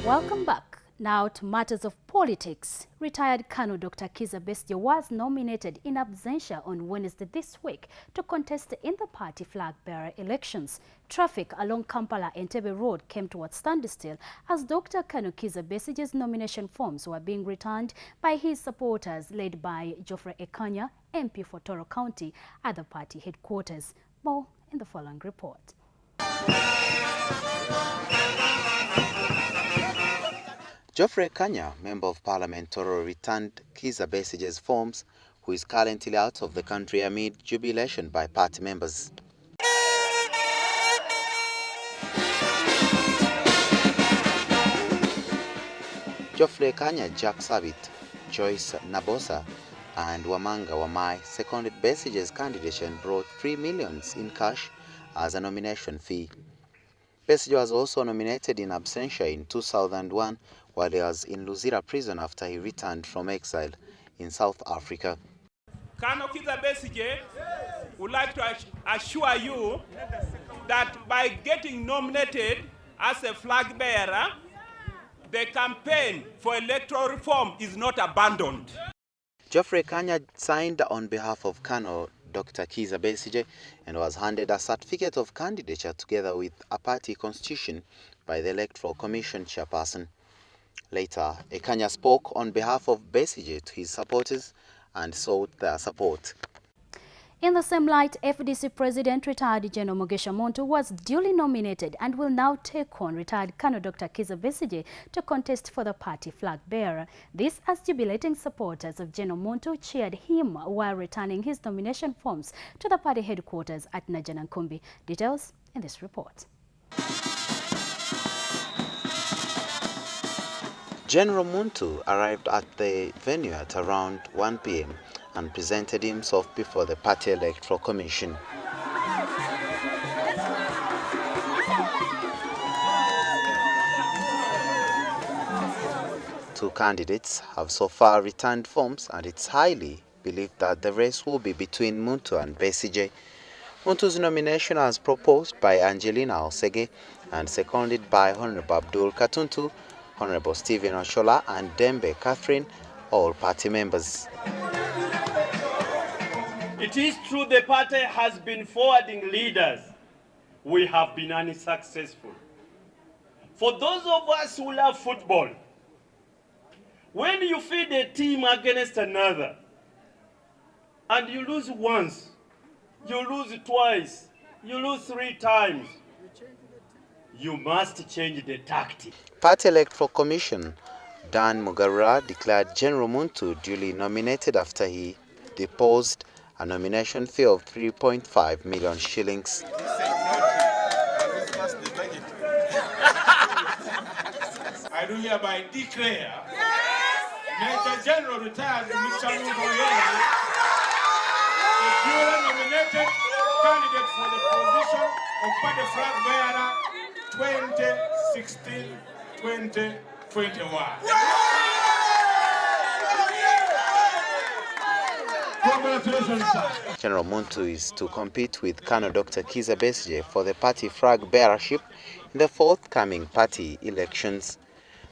Welcome back. Now to matters of politics. Retired Colonel Dr. Kizza Besigye was nominated in absentia on Wednesday this week to contest in the party flag-bearer elections. Traffic along Kampala-Entebbe Road came to a standstill as Dr. Colonel Kizza Besigye's nomination forms were being returned by his supporters, led by Joclyn Nakibuule, MP for Toro County, at the party headquarters. More in the following report. Joclyn Nakibuule, Member of Parliament Toro, returned Kizza Besigye's forms, who is currently out of the country amid jubilation by party members. Joclyn Nakibuule, Jack Sabit, Joyce Nabosa, and Wamanga Wamai seconded Besigye's candidature and brought $3 million in cash as a nomination fee. Besigye was also nominated in absentia in 2001 while he was in Luzira prison after he returned from exile in South Africa. Colonel Kizza Besigye would like to assure you that by getting nominated as a flag bearer, the campaign for electoral reform is not abandoned. Joclyn Nakibuule signed on behalf of Colonel Dr. Kizza Besigye and was handed a certificate of candidature together with a party constitution by the Electoral Commission chairperson. Later, Nakibuule spoke on behalf of Besigye to his supporters and sought their support. In the same light, FDC President retired General MUGISHA MUNTU was duly nominated and will now take on retired Colonel Dr. Kizza Besigye to contest for the party flag bearer. This as jubilating supporters of General MUNTU cheered him while returning his nomination forms to the party headquarters at Najanankumbi. Details in this report. General MUNTU arrived at the venue at around 1 p.m. and presented himself before the party electoral commission. Two candidates have so far returned forms, and it's highly believed that the race will be between MUNTU and Besigye. MUNTU's nomination was proposed by Angelina Osege and seconded by Honorable Abdul Katuntu, Honorable Stephen Oshola, and Dembe Catherine, all party members. It is true the party has been forwarding leaders. We have been unsuccessful. For those of us who love football, when you feed a team against another, and you lose once, you lose twice, you lose 3 times, you must change the tactic. Party Electoral Commission Dan Mugarura declared General MUNTU duly nominated after he deposed a nomination fee of 3.5 million shillings. I do hereby declare Major General retired Mr. Mugarura a duly nominated candidate for the position of party flag bearer 2016-2021. Congratulations, sir. General MUNTU is to compete with Colonel Dr. Kizza Besigye for the party flag bearership in the forthcoming party elections.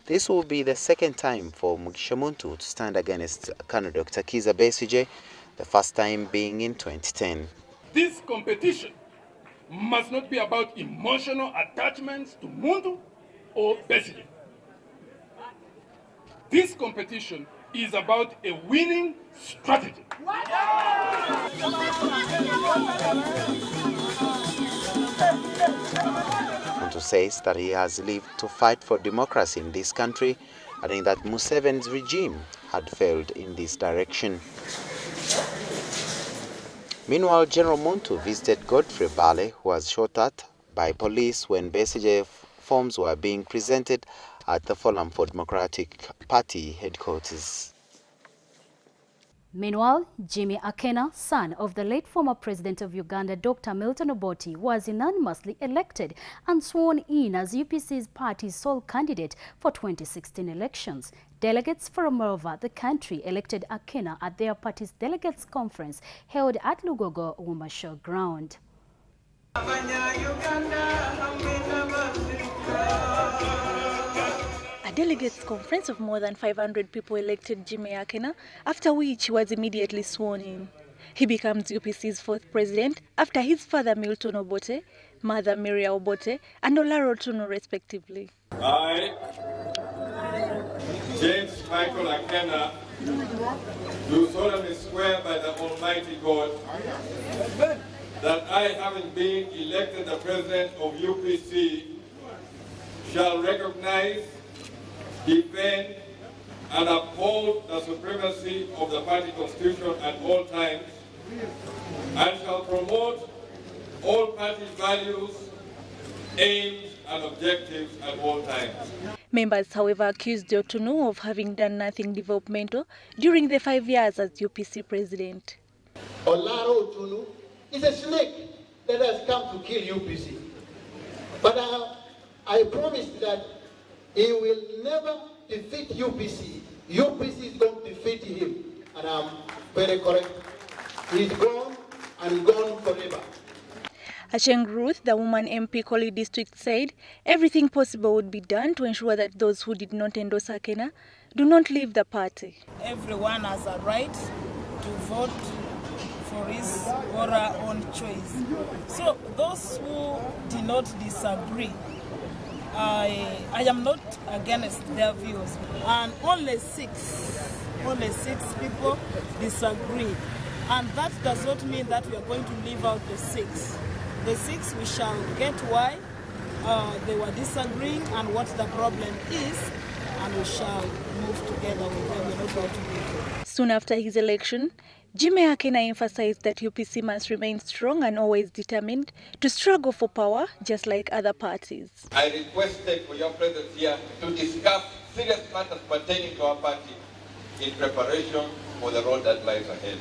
This will be the second time for MUGISHA MUNTU to stand against Colonel Dr. Kizza Besigye, the first time being in 2010. This competition must not be about emotional attachments to MUNTU or Besigye. This competition is about a winning strategy. MUNTU says that he has lived to fight for democracy in this country, adding that Museveni's regime had failed in this direction. Meanwhile, General MUNTU visited Godfrey Bale, who was shot at by police when Besigye forms were being presented at the Forum for Democratic Party headquarters. Meanwhile, Jimmy AKENA, son of the late former president of Uganda, Dr. Milton Obote, was unanimously elected and sworn in as UPC's party's sole candidate for 2016 elections. Delegates from all over the country elected AKENA at their party's delegates conference held at Lugogo Wumasho ground. A delegates conference of more than 500 people elected Jimmy AKENA, after which he was immediately sworn in. He becomes UPC's fourth president after his father Milton Obote, mother Maria Obote, and Olaro Tunu respectively. I, James Michael AKENA, do solemnly swear by the Almighty God that I, having been elected the President of UPC, shall recognize, defend, and uphold the supremacy of the party constitution at all times, and shall promote all party values, aims, and objectives at all times. Members, however, accused Otunu of having done nothing developmental during the 5 years as UPC president. Olaro Otunu is a snake that has come to kill UPC. But I promised that he will never defeat UPC. UPC is going to defeat him. And I'm very correct. He's gone and gone forever. Acheng Ruth, the woman MP Koli district, said everything possible would be done to ensure that those who did not endorse AKENA do not leave the party. Everyone has a right to vote for his or her own choice. So those who do not disagree, I am not against their views. And only six people disagree. And that does not mean that we are going to leave out the six. The six, we shall get why they were disagreeing and what the problem is, and we shall move together with them. We're not going to leave. Soon after his election, Jimmy AKENA emphasized that UPC must remain strong and always determined to struggle for power, just like other parties. I requested for your presence here to discuss serious matters pertaining to our party in preparation for the road that lies ahead.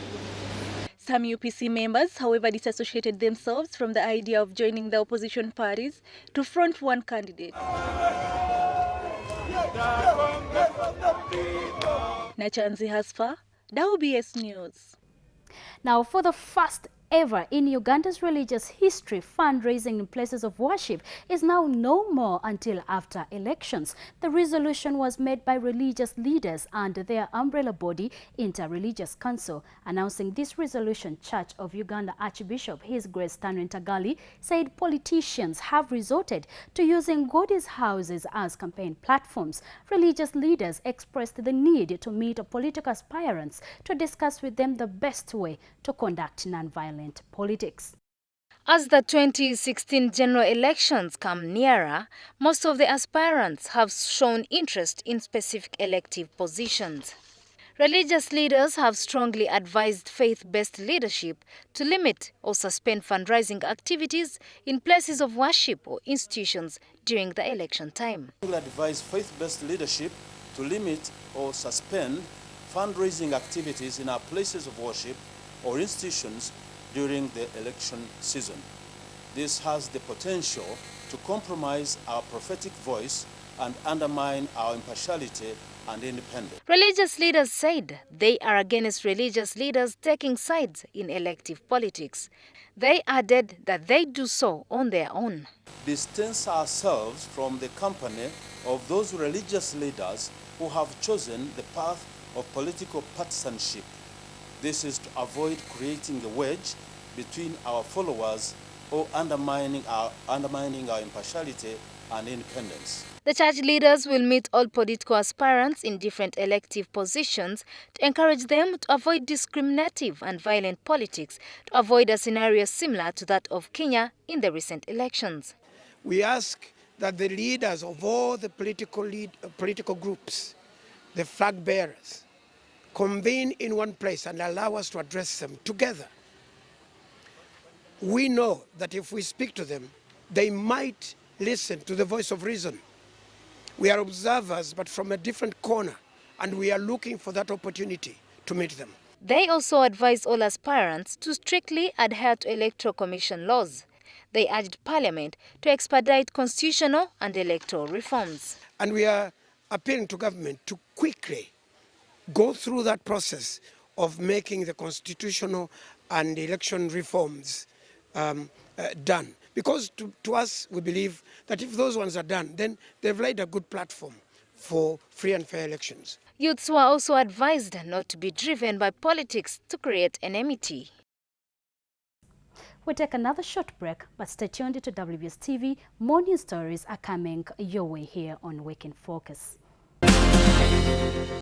Some UPC members, however, disassociated themselves from the idea of joining the opposition parties to front one candidate. Nachanzi Hasfa, WBS News. Now, for the first ever in Uganda's religious history, fundraising in places of worship is now no more until after elections. The resolution was made by religious leaders and their umbrella body, Inter-Religious Council. Announcing this resolution, Church of Uganda Archbishop His Grace Stanley Ntagali said politicians have resorted to using God's houses as campaign platforms. Religious leaders expressed the need to meet political aspirants to discuss with them the best way to conduct non-violent politics. As the 2016 general elections come nearer, most of the aspirants have shown interest in specific elective positions. Religious leaders have strongly advised faith-based leadership to limit or suspend fundraising activities in places of worship or institutions during the election time. We advise faith-based leadership to limit or suspend fundraising activities in our places of worship or institutions during the election season. This has the potential to compromise our prophetic voice and undermine our impartiality and independence. Religious leaders said they are against religious leaders taking sides in elective politics. They added that they do so on their own. Distance ourselves from the company of those religious leaders who have chosen the path of political partisanship. This is to avoid creating a wedge between our followers or undermining our impartiality and independence. The church leaders will meet all political aspirants in different elective positions to encourage them to avoid discriminative and violent politics, to avoid a scenario similar to that of Kenya in the recent elections. We ask that the leaders of all the political groups, the flag bearers, convene in one place and allow us to address them together. We know that if we speak to them, they might listen to the voice of reason. We are observers, but from a different corner, and we are looking for that opportunity to meet them. They also advised all aspirants to strictly adhere to Electoral Commission laws. They urged Parliament to expedite constitutional and electoral reforms. And we are appealing to government to quickly go through that process of making the constitutional and election reforms done. Because to us, we believe that if those ones are done, then they've laid a good platform for free and fair elections. Youths were also advised not to be driven by politics to create enmity. We'll take another short break, but stay tuned to WBS TV. More news stories are coming your way here on Week in Focus.